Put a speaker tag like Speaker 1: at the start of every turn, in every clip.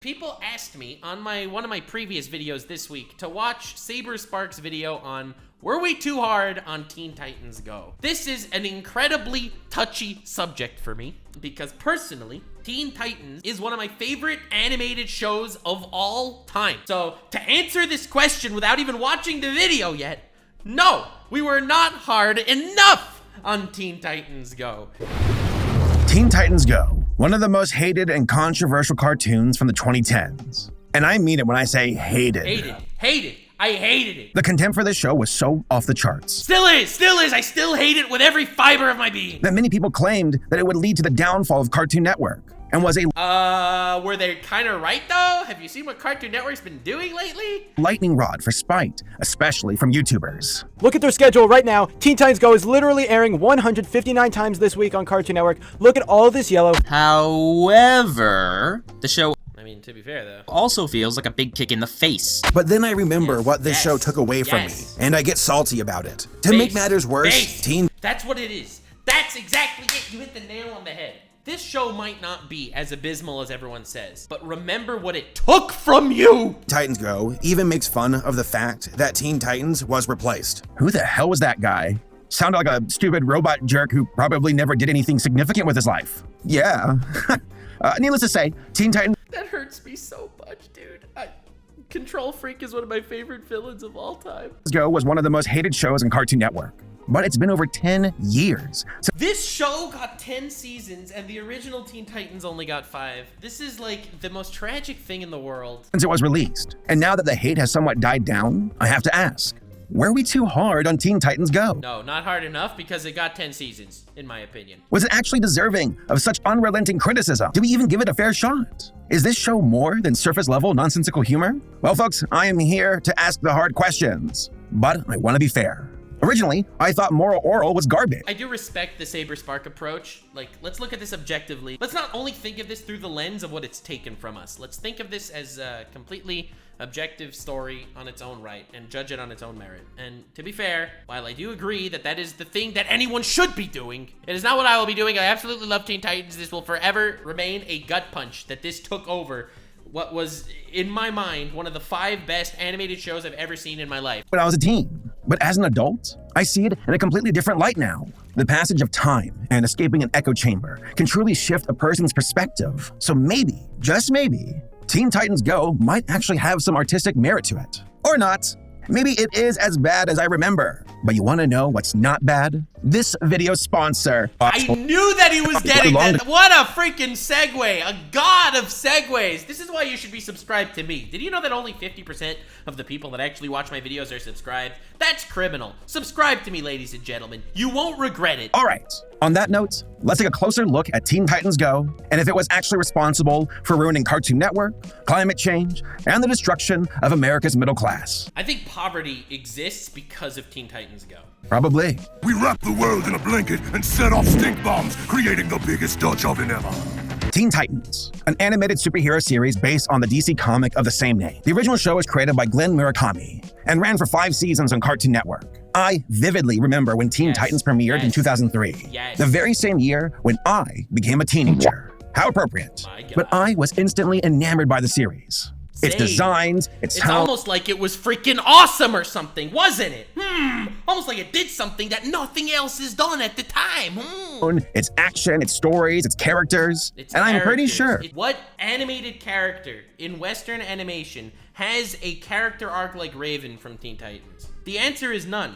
Speaker 1: People asked me on one of my previous videos this week to watch Saberspark's video on were we too hard on Teen Titans Go? This is an incredibly touchy subject for me because personally, Teen Titans is one of my favorite animated shows of all time. So to answer this question without even watching the video yet, no, we were not hard enough on Teen Titans Go.
Speaker 2: Teen Titans Go, one of the most hated and controversial cartoons from the 2010s. And I mean it when I say hated.
Speaker 1: Hated. I hated it.
Speaker 2: The contempt for this show was so off the charts.
Speaker 1: Still is. I still hate it with every fiber of my being.
Speaker 2: That many people claimed that it would lead to the downfall of Cartoon Network and was a
Speaker 1: were they kind of right though? Have you seen what Cartoon Network's been doing lately?
Speaker 2: lightning rod for spite, especially from YouTubers.
Speaker 3: Look at their schedule right now. Teen Titans Go is literally airing 159 times this week on Cartoon Network. Look at all this yellow.
Speaker 4: However, the show,
Speaker 1: I mean, to be fair though,
Speaker 4: also feels like a big kick in the face.
Speaker 5: But then I remember what this
Speaker 1: Yes.
Speaker 5: show took away from me,
Speaker 1: Yes.
Speaker 5: and I get salty about it. To make matters worse,
Speaker 1: Base. That's what it is. That's exactly it. You hit the nail on the head. This show might not be as abysmal as everyone says, but remember what it took from you!
Speaker 5: Titans Go even makes fun of the fact that Teen Titans was replaced.
Speaker 2: Who the hell was that guy? Sounded like a stupid robot jerk who probably never did anything significant with his life. Yeah. Needless to say, Teen Titans
Speaker 1: That hurts me so much, dude. Control Freak is one of my favorite villains of all time.
Speaker 2: Go was one of the most hated shows on Cartoon Network. But it's been over 10 years.
Speaker 1: This show got 10 seasons and the original Teen Titans only got 5. This is like the most tragic thing in the world.
Speaker 2: Since it was released. And now that the hate has somewhat died down, I have to ask, were we too hard on Teen Titans Go?
Speaker 1: No, not hard enough because it got 10 seasons, in my opinion.
Speaker 2: Was it actually deserving of such unrelenting criticism? Did we even give it a fair shot? Is this show more than surface level nonsensical humor? Well, folks, I am here to ask the hard questions, but I want to be fair. Originally, I thought Moral Oral was garbage.
Speaker 1: I do respect the Saberspark approach. Like, let's look at this objectively. Let's not only think of this through the lens of what it's taken from us. Let's think of this as a completely objective story on its own right and judge it on its own merit. And to be fair, while I do agree that that is the thing that anyone should be doing, it is not what I will be doing. I absolutely love Teen Titans. This will forever remain a gut punch that this took over what was, in my mind, one of the 5 best animated shows I've ever seen in my life.
Speaker 2: When I was a teen. But as an adult, I see it in a completely different light now. The passage of time and escaping an echo chamber can truly shift a person's perspective. So maybe, just maybe, Teen Titans Go might actually have some artistic merit to it. Or not. Maybe it is as bad as I remember. But you want to know what's not bad? This video's sponsor.
Speaker 1: I knew that he was getting that. What a freaking segue. A god of segues. This is why you should be subscribed to me. Did you know that only 50% of the people that actually watch my videos are subscribed? That's criminal. Subscribe to me, ladies and gentlemen. You won't regret it.
Speaker 2: All right. On that note, let's take a closer look at Teen Titans Go and if it was actually responsible for ruining Cartoon Network, climate change, and the destruction of America's middle class.
Speaker 1: I think poverty exists because of Teen Titans Go.
Speaker 2: Probably.
Speaker 6: We wrap the world in a blanket and set off stink bombs, creating the biggest Dutch oven ever.
Speaker 2: Teen Titans, an animated superhero series based on the DC comic of the same name. The original show was created by Glenn Murakami and ran for 5 seasons on Cartoon Network. I vividly remember when Teen Titans premiered in 2003, the very same year when I became a teenager. How appropriate. But I was instantly enamored by the series. Its designs,
Speaker 1: it's almost like it was freaking awesome or something, wasn't it? Almost like it did something that nothing else has done at the time.
Speaker 2: Its action, its stories, its characters. I'm pretty sure.
Speaker 1: What animated character in Western animation has a character arc like Raven from Teen Titans? The answer is none.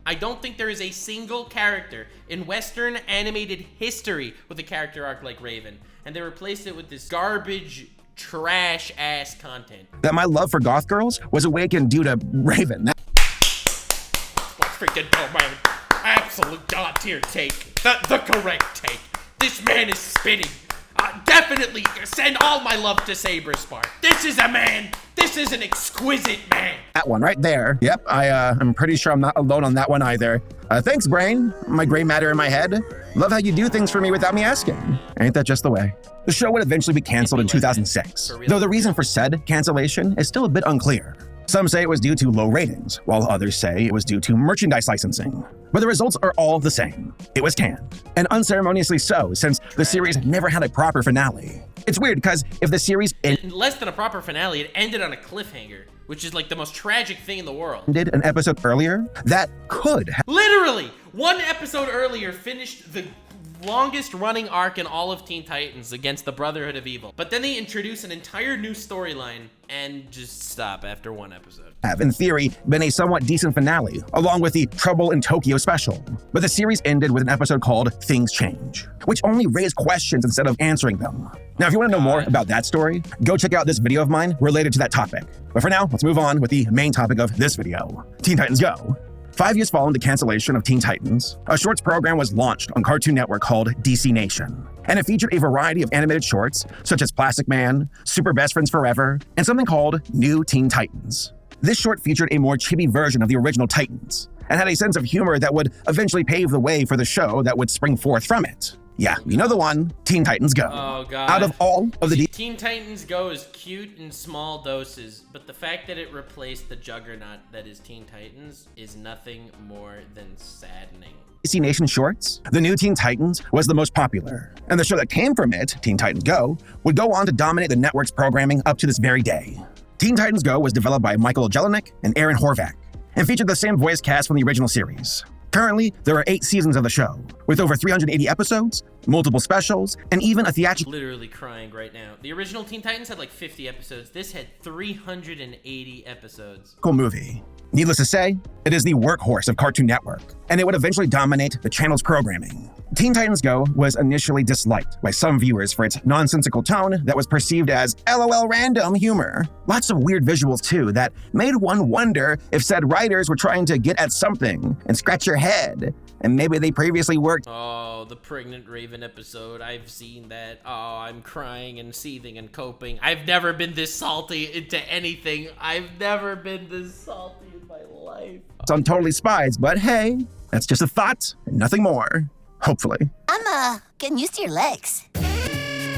Speaker 1: I don't think there is a single character in Western animated history with a character arc like Raven. And they replaced it with this garbage, trash-ass content.
Speaker 2: That my love for goth girls was awakened due to Raven.
Speaker 1: What freaking hell, man. Absolute god-tier take. The correct take. This man is spitting. Definitely send all my love to Saberspark. This is a man. This is an exquisite man.
Speaker 2: That one right there. Yep, I'm pretty sure I'm not alone on that one either. Thanks, brain. My gray matter in my head. Love how you do things for me without me asking. Ain't that just the way? The show would eventually be canceled in 2006, though the reason for said cancellation is still a bit unclear. Some say it was due to low ratings, while others say it was due to merchandise licensing. But the results are all the same. It was canned. And unceremoniously so, since the series never had a proper finale. It's weird, because if the series
Speaker 1: Less than a proper finale, it ended on a cliffhanger, which is like the most tragic thing in the world.
Speaker 2: ended an episode earlier, that could have
Speaker 1: Literally, one episode earlier finished the longest running arc in all of Teen Titans against the Brotherhood of Evil. But then they introduce an entire new storyline and just stop after one episode.
Speaker 2: in theory, been a somewhat decent finale, along with the Trouble in Tokyo special. But the series ended with an episode called Things Change, which only raised questions instead of answering them. Now, if you want to know more about that story, go check out this video of mine related to that topic. But for now, let's move on with the main topic of this video, Teen Titans Go. 5 years following the cancellation of Teen Titans, a shorts program was launched on Cartoon Network called DC Nation. And it featured a variety of animated shorts, such as Plastic Man, Super Best Friends Forever, and something called New Teen Titans. This short featured a more chibi version of the original Titans, and had a sense of humor that would eventually pave the way for the show that would spring forth from it. Yeah, you know the one, Teen Titans Go.
Speaker 1: Oh, God.
Speaker 2: Out of all of the
Speaker 1: Teen Titans Go is cute in small doses, but the fact that it replaced the juggernaut that is Teen Titans is nothing more than saddening.
Speaker 2: DC Nation shorts, the new Teen Titans was the most popular, and the show that came from it, Teen Titans Go, would go on to dominate the network's programming up to this very day. Teen Titans Go was developed by Michael Jelinek and Aaron Horvath, and featured the same voice cast from the original series. Currently, there are 8 seasons of the show, with over 380 episodes, multiple specials, and even a theatrical
Speaker 1: Literally crying right now. The original Teen Titans had like 50 episodes. This had 380 episodes.
Speaker 2: movie. Needless to say, it is the workhorse of Cartoon Network, and it would eventually dominate the channel's programming. Teen Titans Go was initially disliked by some viewers for its nonsensical tone that was perceived as LOL random humor. Lots of weird visuals too that made one wonder if said writers were trying to get at something and scratch your head, and maybe they previously worked
Speaker 1: Oh, the pregnant raven episode. I've seen that. Oh, I'm crying and seething and coping. I've never been this salty into anything. I've never been this salty in my life.
Speaker 2: on Totally Spies, but hey, that's just a thought and nothing more. Hopefully.
Speaker 7: I'm getting used to your legs.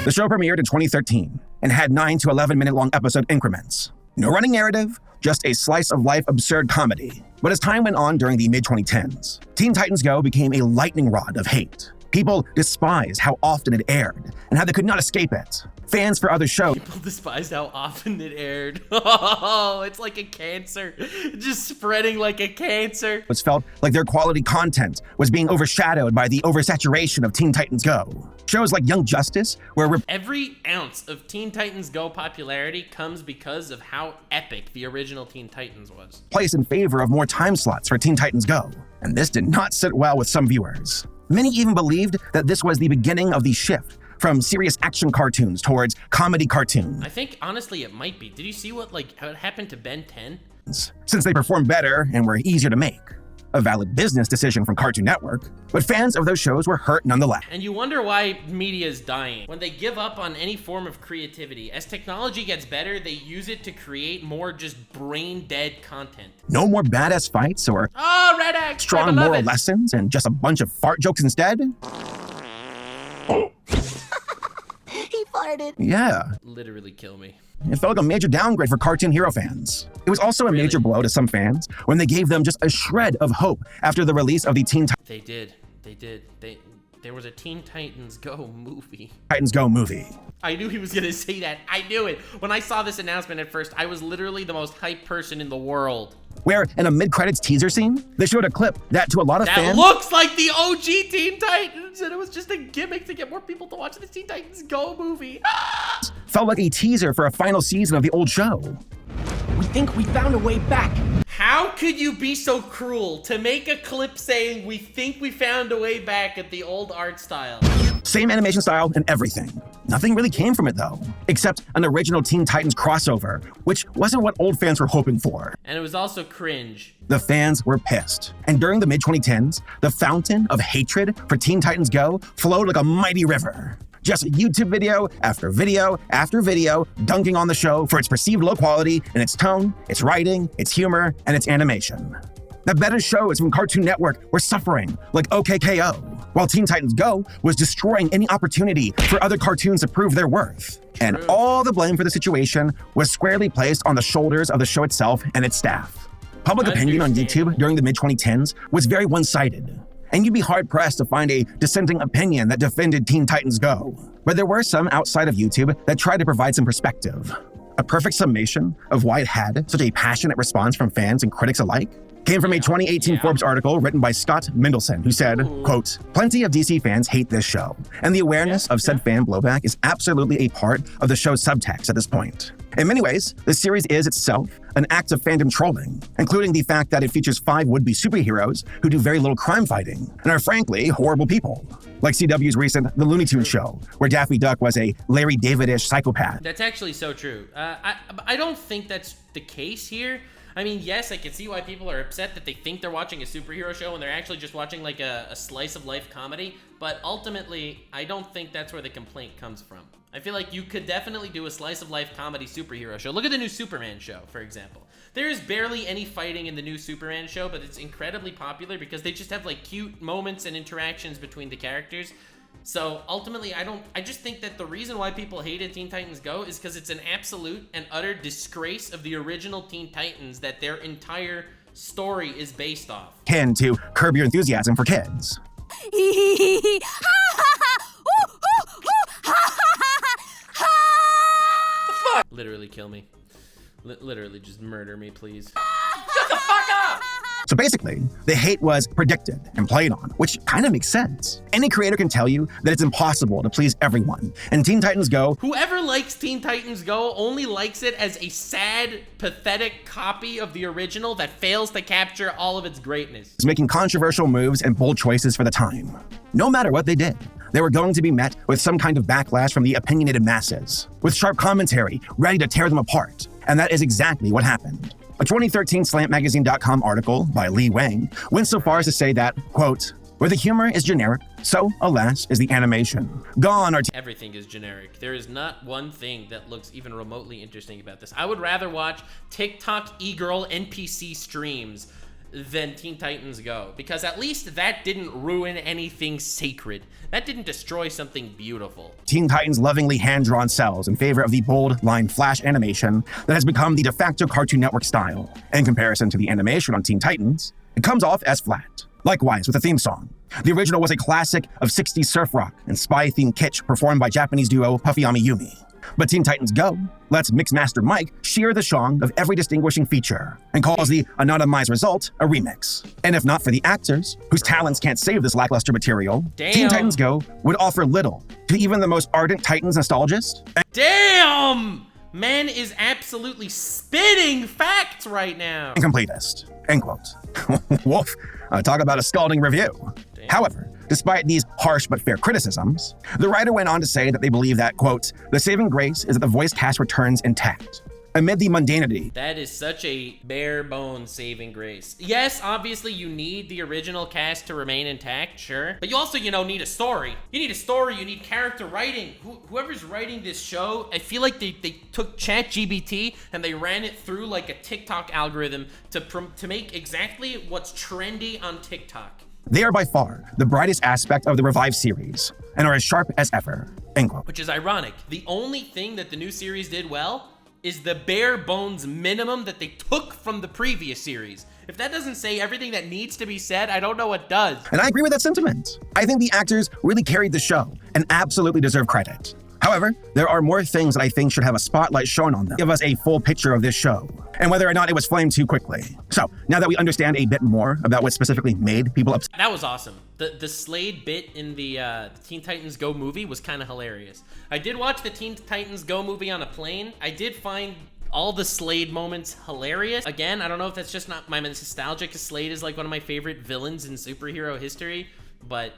Speaker 2: The show premiered in 2013 and had 9 to 11 minute long episode increments. No running narrative, just a slice of life absurd comedy. But as time went on during the mid-2010s, Teen Titans Go became a lightning rod of hate. People despised how often it aired and how they could not escape it. Fans for other shows
Speaker 1: People despised how often it aired. Oh, it's like a cancer. Just spreading like a cancer.
Speaker 2: felt like their quality content was being overshadowed by the oversaturation of Teen Titans Go. Shows like Young Justice, where
Speaker 1: Every ounce of Teen Titans Go popularity comes because of how epic the original Teen Titans was.
Speaker 2: placed in favor of more time slots for Teen Titans Go, and this did not sit well with some viewers. Many even believed that this was the beginning of the shift from serious action cartoons towards comedy cartoons,
Speaker 1: I think, honestly, it might be. Did you see what happened to Ben 10?
Speaker 2: since they performed better and were easier to make. A valid business decision from Cartoon Network, but fans of those shows were hurt nonetheless.
Speaker 1: And you wonder why media is dying. When they give up on any form of creativity, as technology gets better, they use it to create more just brain-dead content.
Speaker 2: No more badass fights or
Speaker 1: Oh, Red X!
Speaker 2: strong moral lessons and just a bunch of fart jokes instead?
Speaker 7: He farted.
Speaker 2: Yeah,
Speaker 1: Literally kill me.
Speaker 2: it felt like a major downgrade for cartoon hero fans. It was also a major blow to some fans when they gave them just a shred of hope after the release of the Teen
Speaker 1: They did. There was a Teen Titans Go movie.
Speaker 2: Titans Go movie.
Speaker 1: I knew he was gonna say that. I knew it. When I saw this announcement at first, I was literally the most hyped person in the world.
Speaker 2: Where, in a mid-credits teaser scene, they showed a clip that to a lot of
Speaker 1: That
Speaker 2: fans
Speaker 1: looks like the OG Teen Titans, and it was just a gimmick to get more people to watch the Teen Titans Go movie.
Speaker 2: felt like a teaser for a final season of the old show.
Speaker 8: We think we found a way back.
Speaker 1: How could you be so cruel to make a clip saying we think we found a way back at the old art style?
Speaker 2: Same animation style and everything. Nothing really came from it though, except an original Teen Titans crossover, which wasn't what old fans were hoping for.
Speaker 1: And it was also cringe.
Speaker 2: The fans were pissed. And during the mid-2010s, the fountain of hatred for Teen Titans Go flowed like a mighty river. Just YouTube video after video after video dunking on the show for its perceived low quality in its tone, its writing, its humor, and its animation. that better shows from Cartoon Network were suffering, like OKKO, while Teen Titans Go was destroying any opportunity for other cartoons to prove their worth. And all the blame for the situation was squarely placed on the shoulders of the show itself and its staff. Public opinion on YouTube during the mid-2010s was very one-sided, and you'd be hard-pressed to find a dissenting opinion that defended Teen Titans Go. But there were some outside of YouTube that tried to provide some perspective. A perfect summation of why it had such a passionate response from fans and critics alike came from a 2018 Forbes article written by Scott Mendelson, who said, quote, "Plenty of DC fans hate this show, and the awareness of said fan blowback is absolutely a part of the show's subtext at this point. In many ways, the series is itself an act of fandom trolling, including the fact that it features 5 would-be superheroes who do very little crime fighting and are frankly horrible people. Like CW's recent The Looney Tunes show, where Daffy Duck was a Larry David-ish psychopath."
Speaker 1: That's actually so true. I don't think that's the case here. I mean, yes, I can see why people are upset that they think they're watching a superhero show when they're actually just watching like a slice of life comedy, but ultimately, I don't think that's where the complaint comes from. I feel like you could definitely do a slice of life comedy superhero show. Look at the new Superman show, for example. There is barely any fighting in the new Superman show, but it's incredibly popular because they just have like cute moments and interactions between the characters. So ultimately, I just think that the reason why people hated Teen Titans Go is because it's an absolute and utter disgrace of the original Teen Titans that their entire story is based off.
Speaker 2: Kin to Curb Your Enthusiasm for kids.
Speaker 1: Literally kill me. Literally just murder me, please.
Speaker 2: So basically, the hate was predicted and played on, which kind of makes sense. Any creator can tell you that it's impossible to please everyone, and Teen Titans Go—
Speaker 1: whoever likes Teen Titans Go only likes it as a sad, pathetic copy of the original that fails to capture all of its greatness.
Speaker 2: —is making controversial moves and bold choices for the time. No matter what they did, they were going to be met with some kind of backlash from the opinionated masses, with sharp commentary ready to tear them apart. And that is exactly what happened. A 2013 SlantMagazine.com article by Lee Wang went so far as to say that, quote, "Where the humor is generic, so, alas, is the animation. Gone are—
Speaker 1: Everything is generic. There is not one thing that looks even remotely interesting about this. I would rather watch TikTok e-girl NPC streams than Teen Titans Go, because at least that didn't ruin anything sacred. That didn't destroy something beautiful."
Speaker 2: Teen Titans lovingly hand-drawn cells in favor of the bold line flash animation that has become the de facto Cartoon Network style. In comparison to the animation on Teen Titans, it comes off as flat. Likewise with the theme song. The original was a classic of 60s surf rock and spy-themed kitsch performed by Japanese duo Puffy Amiyumi. But Teen Titans Go lets Mixmaster Mike shear the song of every distinguishing feature and calls the anonymized result a remix. And if not for the actors, whose talents can't save this lackluster material, Teen Titans Go would offer little to even the most ardent Titans nostalgist.
Speaker 1: Damn! Man is absolutely spitting facts right now.
Speaker 2: And completist. End quote. Woof. Talk about a scalding review. Damn. However, despite these harsh but fair criticisms, the writer went on to say that they believe that, quote, "The saving grace is that the voice cast returns intact amid the mundanity."
Speaker 1: That is such a bare bones saving grace. Yes, obviously you need the original cast to remain intact, sure. But you also, need a story. You need a story, you need character writing. Whoever's writing this show, I feel like they took ChatGPT and they ran it through like a TikTok algorithm to make exactly what's trendy on TikTok.
Speaker 2: They are by far the brightest aspect of the Revive series and are as sharp as ever. End quote.
Speaker 1: Which is ironic. The only thing that the new series did well is the bare bones minimum that they took from the previous series. If that doesn't say everything that needs to be said, I don't know what does.
Speaker 2: And I agree with that sentiment. I think the actors really carried the show and absolutely deserve credit. However, there are more things that I think should have a spotlight shown on them. Give us a full picture of this show and whether or not it was flamed too quickly. So now that we understand a bit more about what specifically made people upset.
Speaker 1: That was awesome. The Slade bit in the Teen Titans Go movie was kind of hilarious. I did watch the Teen Titans Go movie on a plane. I did find all the Slade moments hilarious. Again, I don't know if that's just not my nostalgia, because Slade is like one of my favorite villains in superhero history, but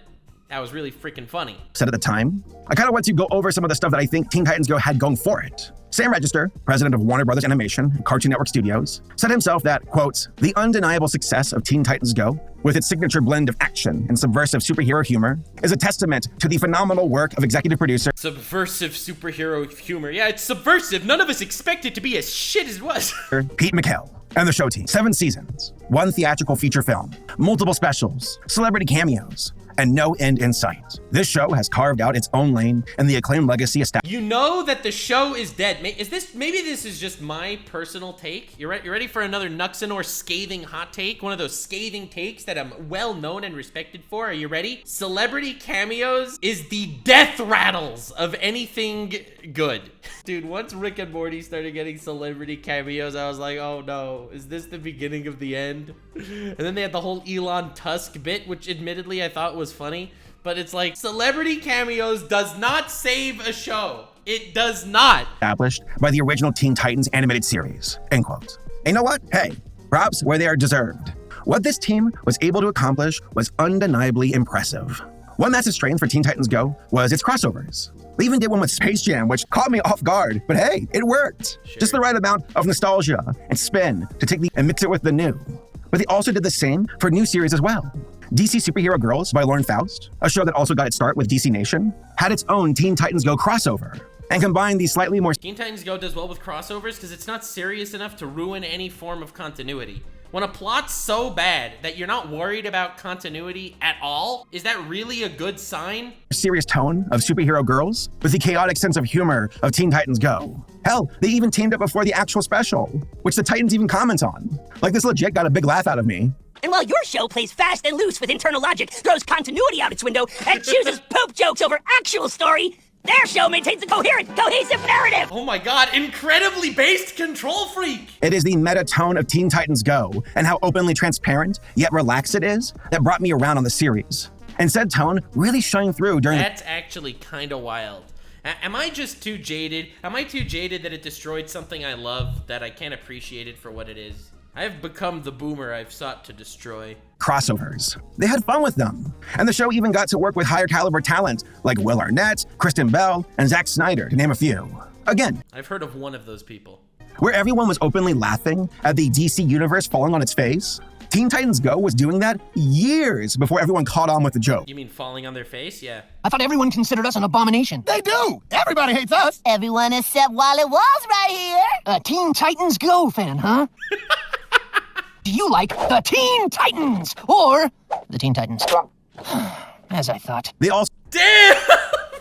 Speaker 1: that was really freaking funny.
Speaker 2: Said at the time, I kind of want to go over some of the stuff that I think Teen Titans Go had going for it. Sam Register, president of Warner Brothers Animation and Cartoon Network Studios, said himself that, quote, "The undeniable success of Teen Titans Go, with its signature blend of action and subversive superhero humor, is a testament to the phenomenal work of executive producer—"
Speaker 1: Subversive superhero humor. Yeah, it's subversive. None of us expect it to be as shit as it was.
Speaker 2: Pete McHale. And the show team, 7 seasons, 1 theatrical feature film, multiple specials, celebrity cameos, and no end in sight. This show has carved out its own lane and the acclaimed legacy established.
Speaker 1: You know that the show is dead. Maybe this is just my personal take. You ready for another Nuxanor scathing hot take? One of those scathing takes that I'm well known and respected for. Are you ready? Celebrity cameos is the death rattles of anything good. Dude, once Rick and Morty started getting celebrity cameos, I was like, oh no, is this the beginning of the end? And then they had the whole Elon Tusk bit, which admittedly I thought was funny, but it's like, celebrity cameos does not save a show. It does not.
Speaker 2: Established by the original Teen Titans animated series, end quote. And you know what? Hey, props where they are deserved. What this team was able to accomplish was undeniably impressive. One massive strength for Teen Titans Go was its crossovers. They even did one with Space Jam, which caught me off guard, but hey, it worked.
Speaker 1: Sure.
Speaker 2: Just the right amount of nostalgia and spin to take and mix it with the new. But they also did the same for new series as well. DC Superhero Girls by Lauren Faust, a show that also got its start with DC Nation, had its own Teen Titans Go crossover and combined these slightly more...
Speaker 1: Teen Titans Go does well with crossovers because it's not serious enough to ruin any form of continuity. When a plot's so bad that you're not worried about continuity at all, is that really a good sign?
Speaker 2: Serious tone of Superhero Girls with the chaotic sense of humor of Teen Titans Go. Hell, they even teamed up before the actual special, which the Titans even comment on. Like, this legit got a big laugh out of me.
Speaker 7: And while your show plays fast and loose with internal logic, throws continuity out its window, and chooses poop jokes over actual story, their show maintains a coherent, cohesive narrative!
Speaker 1: Oh my god, incredibly based control freak!
Speaker 2: It is the meta tone of Teen Titans Go and how openly transparent yet relaxed it is that brought me around on the series. And said tone really shined through during...
Speaker 1: That's actually kind of wild. Am I just too jaded? Am I too jaded that it destroyed something I love, that I can't appreciate it for what it is? I have become the boomer I've sought to destroy.
Speaker 2: Crossovers. They had fun with them. And the show even got to work with higher caliber talent like Will Arnett, Kristen Bell, and Zack Snyder, to name a few. Again,
Speaker 1: I've heard of one of those people.
Speaker 2: where everyone was openly laughing at the DC universe falling on its face, Teen Titans Go was doing that years before everyone caught on with the joke.
Speaker 1: You mean falling on their face? Yeah.
Speaker 8: I thought everyone considered us an abomination.
Speaker 6: They do! Everybody hates us!
Speaker 7: Everyone except Wally Walls right here.
Speaker 8: A Teen Titans Go fan, huh? Do you like the Teen Titans or the Teen Titans? As I thought.
Speaker 2: They all...
Speaker 1: Damn!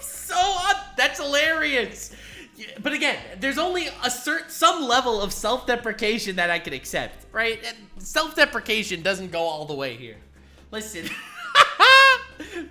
Speaker 1: So odd. That's hilarious. Yeah, but again, there's only some level of self-deprecation that I can accept, right? Self-deprecation doesn't go all the way here. Listen,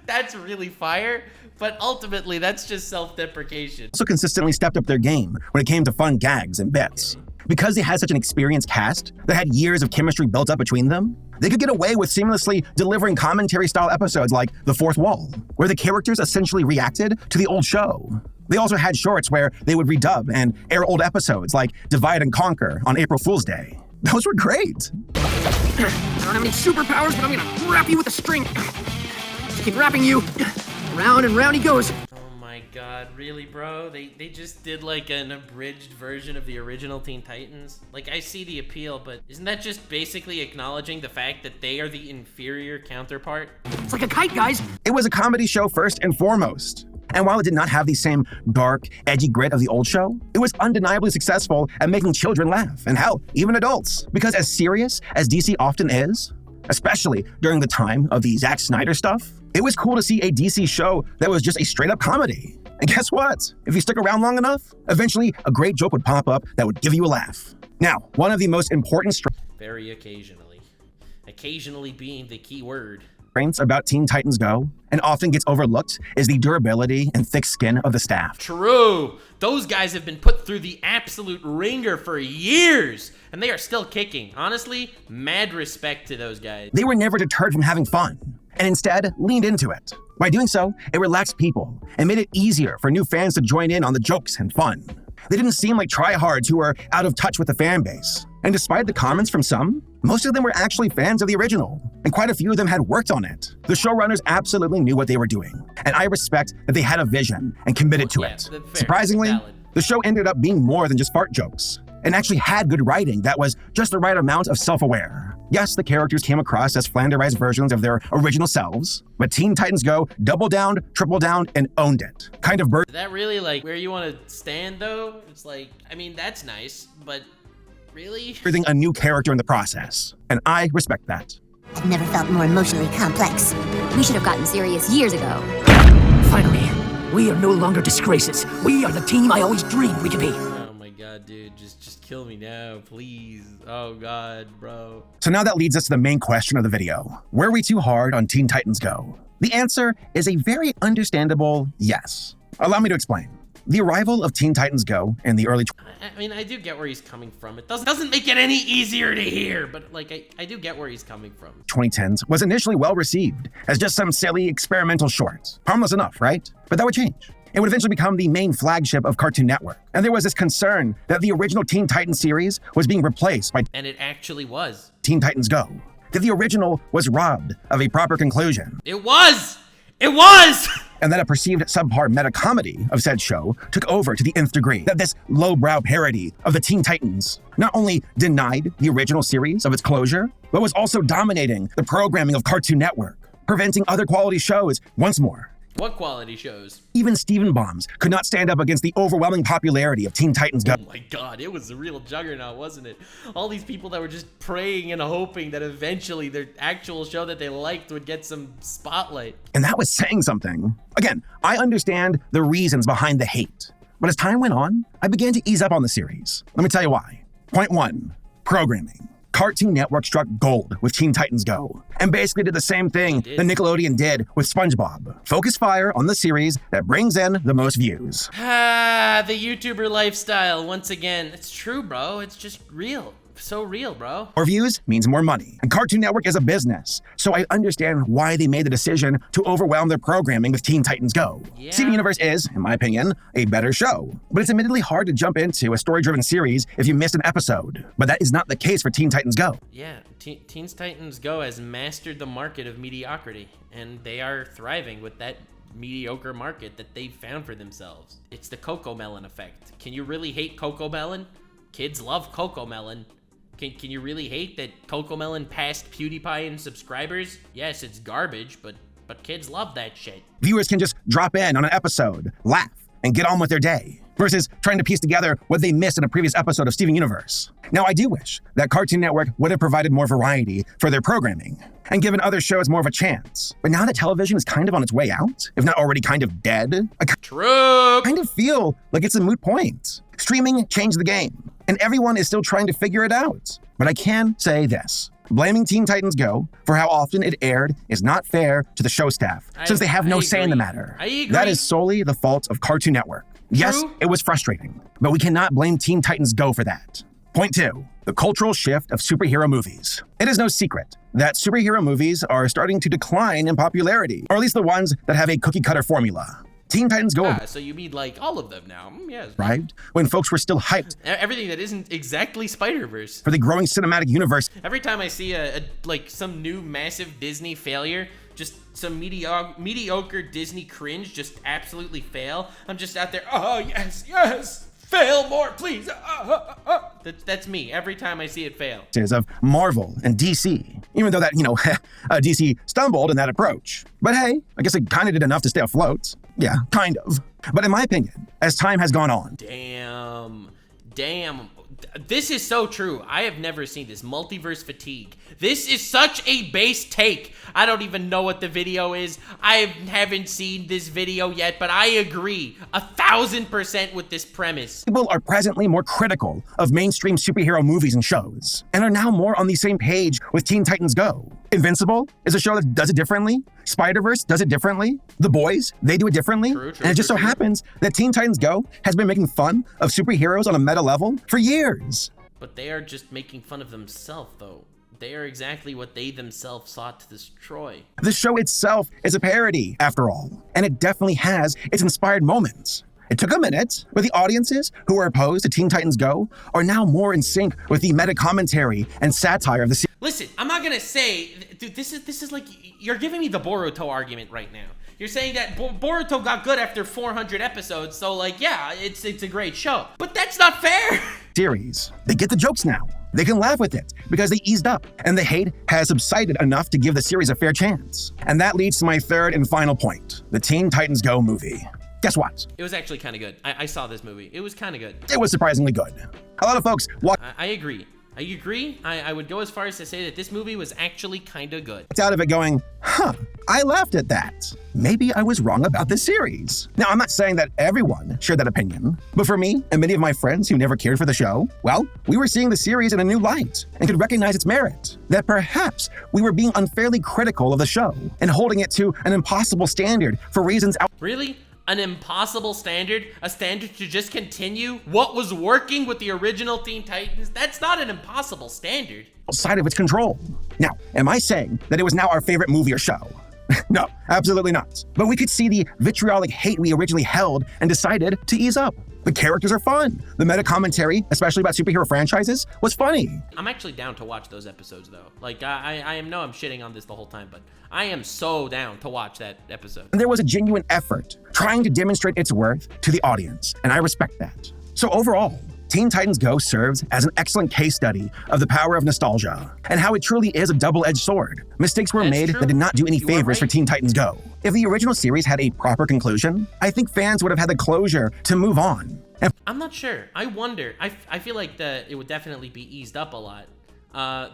Speaker 1: that's really fire, but ultimately that's just self-deprecation.
Speaker 2: also consistently stepped up their game when it came to fun gags and bits. Because they had such an experienced cast that had years of chemistry built up between them, they could get away with seamlessly delivering commentary-style episodes like The Fourth Wall, where the characters essentially reacted to the old show. They also had shorts where they would redub and air old episodes like Divide and Conquer on April Fool's Day. Those were great.
Speaker 8: I don't have any superpowers, but I'm gonna wrap you with a string. Just keep wrapping you. Round and round he goes.
Speaker 1: Oh my god, really, bro? They just did like an abridged version of the original Teen Titans? Like, I see the appeal, but isn't that just basically acknowledging the fact that they are the inferior counterpart?
Speaker 8: It's like a kite, guys.
Speaker 2: It was a comedy show first and foremost. And while it did not have the same dark, edgy grit of the old show, it was undeniably successful at making children laugh, and hell, even adults. Because as serious as DC often is, especially during the time of the Zack Snyder stuff, it was cool to see a DC show that was just a straight-up comedy. And guess what? If you stick around long enough, eventually a great joke would pop up that would give you a laugh. Now, one of the most important
Speaker 1: Very occasionally. Occasionally being the key word.
Speaker 2: strengths about Teen Titans Go, and often gets overlooked, is the durability and thick skin of the staff.
Speaker 1: True. Those guys have been put through the absolute ringer for years, and they are still kicking. Honestly, mad respect to those guys.
Speaker 2: They were never deterred from having fun, and instead leaned into it. By doing so, it relaxed people and made it easier for new fans to join in on the jokes and fun. They didn't seem like tryhards who were out of touch with the fan base. And despite the comments from some, most of them were actually fans of the original, and quite a few of them had worked on it. The showrunners absolutely knew what they were doing, and I respect that they had a vision and committed to it.
Speaker 1: Fair,
Speaker 2: Surprisingly,
Speaker 1: valid.
Speaker 2: the show ended up being more than just fart jokes, and actually had good writing that was just the right amount of self-aware. Yes, the characters came across as flanderized versions of their original selves, but Teen Titans Go doubled down, tripled down, and owned it. Kind of
Speaker 1: Is that really like where you want to stand though? It's like, I mean, that's nice, but Really?
Speaker 2: Everything a new character in the process. And I respect that.
Speaker 9: I've never felt more emotionally complex. We should have gotten serious years ago.
Speaker 8: Finally, we are no longer disgraces. We are the team I always dreamed we could be.
Speaker 1: Oh my god, dude, just kill me now, please. Oh god, bro.
Speaker 2: So now that leads us to the main question of the video. Were we too hard on Teen Titans Go? The answer is a very understandable yes. Allow me to explain. The arrival of Teen Titans Go in the early
Speaker 1: I mean, I do get where he's coming from. It doesn't make it any easier to hear, but like, I do get where he's coming from.
Speaker 2: 2010s was initially well received as just some silly experimental short. Harmless enough, right? But that would change. It would eventually become the main flagship of Cartoon Network. And there was this concern that the original Teen Titans series was being replaced by
Speaker 1: And it actually was.
Speaker 2: Teen Titans Go. That the original was robbed of a proper conclusion.
Speaker 1: It was! It was!
Speaker 2: And that a perceived subpar meta-comedy of said show took over to the nth degree. That this lowbrow parody of the Teen Titans not only denied the original series of its closure, but was also dominating the programming of Cartoon Network, preventing other quality shows once more.
Speaker 1: What quality shows?
Speaker 2: Even Steven Bombs could not stand up against the overwhelming popularity of Teen Titans Go.
Speaker 1: Oh my god, it was a real juggernaut, wasn't it? All these people that were just praying and hoping that eventually their actual show that they liked would get some spotlight.
Speaker 2: And that was saying something. Again, I understand the reasons behind the hate. But as time went on, I began to ease up on the series. Let me tell you why. Point 1, programming. Cartoon Network struck gold with Teen Titans Go, and basically did the same thing that Nickelodeon did with SpongeBob. Focus fire on the series that brings in the most views.
Speaker 1: Ah, the YouTuber lifestyle, once again. It's true, bro. It's just real. So real, bro.
Speaker 2: More views means more money, and Cartoon Network is a business, so I understand why they made the decision to overwhelm their programming with Teen Titans Go.
Speaker 1: Yeah.
Speaker 2: Steven Universe is, in my opinion, a better show, but it's admittedly hard to jump into a story-driven series if you missed an episode. But that is not the case for Teen Titans Go.
Speaker 1: Yeah, Teen Titans Go has mastered the market of mediocrity, and they are thriving with that mediocre market that they've found for themselves. It's the Cocomelon effect. Can you really hate Cocomelon? Kids love Cocomelon. Can you really hate that Cocomelon passed PewDiePie in subscribers? Yes, it's garbage, but kids love that shit.
Speaker 2: Viewers can just drop in on an episode, laugh, and get on with their day, versus trying to piece together what they missed in a previous episode of Steven Universe. Now, I do wish that Cartoon Network would have provided more variety for their programming, and given other shows more of a chance. But now that television is kind of on its way out, if not already kind of dead, I kind of feel like it's a moot point. Streaming changed the game, and everyone is still trying to figure it out. But I can say this. Blaming Teen Titans Go for how often it aired is not fair to the show staff, since they have no say in the matter.
Speaker 1: I agree.
Speaker 2: That is solely the fault of Cartoon Network. Yes, it was frustrating, but we cannot blame Teen Titans Go for that. Point 2, the cultural shift of superhero movies. It is no secret that superhero movies are starting to decline in popularity, or at least the ones that have a cookie-cutter formula. Teen Titans Go.
Speaker 1: So you mean like all of them now? Yes.
Speaker 2: Right? When folks were still hyped.
Speaker 1: Everything that isn't exactly Spider-Verse.
Speaker 2: For the growing cinematic universe.
Speaker 1: Every time I see like some new massive Disney failure, just some mediocre Disney cringe just absolutely fail, I'm just out there, oh yes, fail more, please. That's me every time I see it fail.
Speaker 2: Of Marvel and DC, even though that, DC stumbled in that approach. But hey, I guess it kind of did enough to stay afloat. Yeah, kind of. But in my opinion, as time has gone on.
Speaker 1: Damn. This is so true. I have never seen this. Multiverse fatigue. This is such a base take. I don't even know what the video is. I haven't seen this video yet, but I agree 1,000% with this premise.
Speaker 2: People are presently more critical of mainstream superhero movies and shows, and are now more on the same page with Teen Titans Go. Invincible is a show that does it differently. Spider-Verse does it differently. The Boys, they do it differently.
Speaker 1: True,
Speaker 2: and it just so happens that Teen Titans Go has been making fun of superheroes on a meta level for years.
Speaker 1: But they are just making fun of themselves, though. They are exactly what they themselves sought to destroy.
Speaker 2: The show itself is a parody, after all, and it definitely has its inspired moments. It took a minute, but the audiences who are opposed to Teen Titans Go are now more in sync with the meta-commentary and satire of the series.
Speaker 1: Listen, I'm not gonna say, dude, this is like, you're giving me the Boruto argument right now. You're saying that Boruto got good after 400 episodes, so like, yeah, it's a great show. But that's not fair!
Speaker 2: Series. They get the jokes now. They can laugh with it because they eased up, and the hate has subsided enough to give the series a fair chance. And that leads to my third and final point, the Teen Titans Go movie. guess what?
Speaker 1: It was actually kind of good. I saw this movie. It was kind of good.
Speaker 2: It was surprisingly good. A lot of folks walked
Speaker 1: I agree. I would go as far as to say that this movie was actually kind of good.
Speaker 2: out of it going, huh, I laughed at that. Maybe I was wrong about this series. Now, I'm not saying that everyone shared that opinion, but for me and many of my friends who never cared for the show, well, we were seeing the series in a new light and could recognize its merit. That perhaps we were being unfairly critical of the show and holding it to an impossible standard for reasons
Speaker 1: Really? An impossible standard? A standard to just continue what was working with the original Teen Titans? That's not an impossible standard.
Speaker 2: outside of its control. Now, am I saying that it was now our favorite movie or show? No, absolutely not. But we could see the vitriolic hate we originally held and decided to ease up. The characters are fun. The meta commentary, especially about superhero franchises, was funny.
Speaker 1: I'm actually down to watch those episodes though. Like I know I'm shitting on this the whole time, but I am so down to watch that episode.
Speaker 2: And there was a genuine effort trying to demonstrate its worth to the audience, and I respect that. So overall, Teen Titans Go serves as an excellent case study of the power of nostalgia and how it truly is a double-edged sword. Mistakes were made that did not do any favors for Teen Titans Go. If the original series had a proper conclusion, I think fans would have had the closure to move on. And
Speaker 1: I'm not sure. I wonder. I feel like it would definitely be eased up a lot,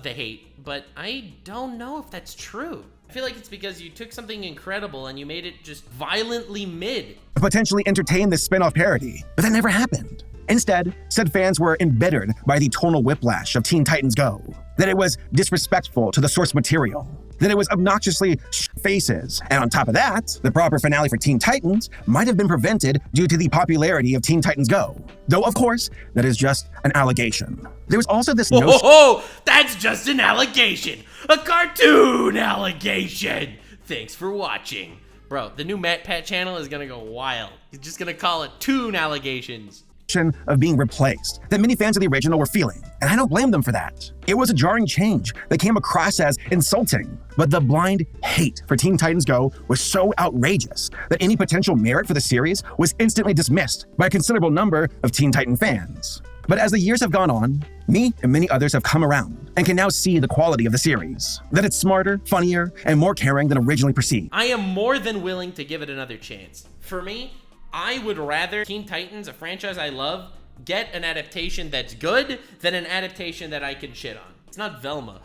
Speaker 1: the hate, but I don't know if that's true. I feel like it's because you took something incredible and you made it just violently mid.
Speaker 2: potentially entertain this spin-off parody, but that never happened. Instead, said fans were embittered by the tonal whiplash of Teen Titans Go, that it was disrespectful to the source material, that it was obnoxiously faces, and on top of that, the proper finale for Teen Titans might have been prevented due to the popularity of Teen Titans Go. Though, of course, that is just an allegation. There was also this notion—
Speaker 1: Oh, that's just an allegation! A cartoon allegation! Thanks for watching. Bro, the new Matt Pat channel is gonna go wild. He's just gonna call it Toon Allegations.
Speaker 2: of being replaced that many fans of the original were feeling, and I don't blame them for that. It was a jarring change that came across as insulting, but the blind hate for Teen Titans Go was so outrageous that any potential merit for the series was instantly dismissed by a considerable number of Teen Titan fans. But as the years have gone on, me and many others have come around and can now see the quality of the series, that it's smarter, funnier, and more caring than originally perceived.
Speaker 1: I am more than willing to give it another chance. For me, I would rather Teen Titans, a franchise I love, get an adaptation that's good than an adaptation that I can shit on. It's not Velma,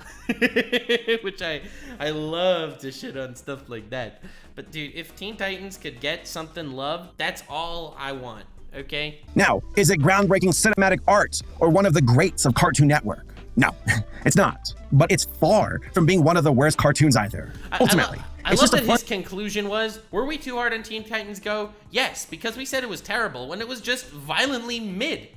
Speaker 1: which I love to shit on stuff like that. But dude, if Teen Titans could get something loved, that's all I want, okay?
Speaker 2: Now, is it groundbreaking cinematic art or one of the greats of Cartoon Network? No, it's not. But it's far from being one of the worst cartoons either. Ultimately,
Speaker 1: I love that his conclusion was, were we too hard on Teen Titans Go? Yes, because we said it was terrible when it was just violently mid.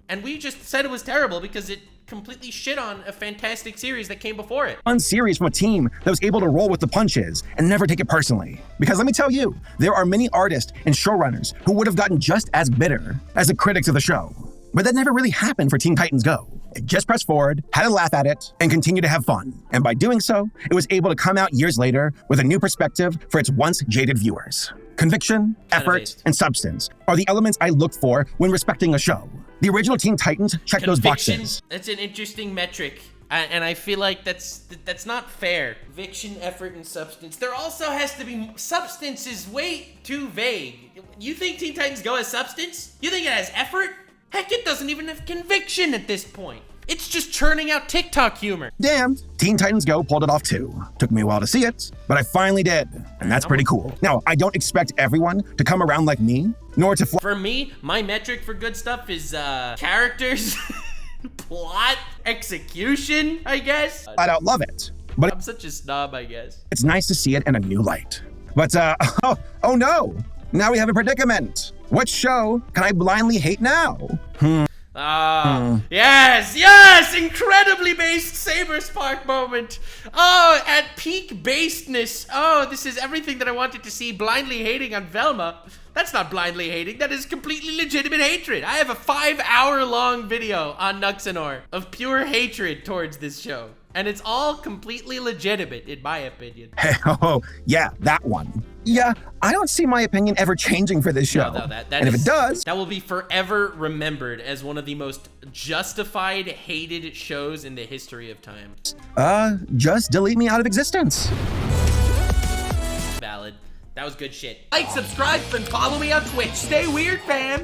Speaker 1: And we just said it was terrible because it completely shit on a fantastic series that came before it.
Speaker 2: Fun series from a team that was able to roll with the punches and never take it personally. Because let me tell you, there are many artists and showrunners who would have gotten just as bitter as the critics of the show. But that never really happened for Teen Titans Go. It just pressed forward, had a laugh at it, and continued to have fun. And by doing so, it was able to come out years later with a new perspective for its once jaded viewers. Conviction, effort, and substance are the elements I look for when respecting a show. The original Teen Titans checked those boxes.
Speaker 1: That's an interesting metric. And I feel like that's not fair. Conviction, effort, and substance. There also has to be— substance is way too vague. You think Teen Titans Go has substance? You think it has effort? Heck, it doesn't even have conviction at this point. It's just churning out TikTok humor.
Speaker 2: Damn, Teen Titans Go pulled it off too. Took me a while to see it, but I finally did, and that's pretty cool. Now, I don't expect everyone to come around like me, nor to
Speaker 1: For me, my metric for good stuff is characters, plot, execution, I guess.
Speaker 2: I don't love it, but
Speaker 1: I'm such a snob, I guess.
Speaker 2: It's nice to see it in a new light. But oh no, now we have a predicament. What show can I blindly hate now?
Speaker 1: Yes, incredibly based Saberspark moment. Oh, at peak basedness. Oh, this is everything that I wanted to see. Blindly hating on Velma. That's not blindly hating. That is completely legitimate hatred. I have a 5-hour-long video on Nuxanor of pure hatred towards this show. And it's all completely legitimate, in my opinion.
Speaker 2: Oh, yeah, that one. Yeah, I don't see my opinion ever changing for this show.
Speaker 1: No, that
Speaker 2: and if it does,
Speaker 1: that will be forever remembered as one of the most justified, hated shows in the history of time.
Speaker 2: just delete me out of existence.
Speaker 1: Valid. That was good shit.
Speaker 10: Like, subscribe, and follow me on Twitch. Stay weird, fam.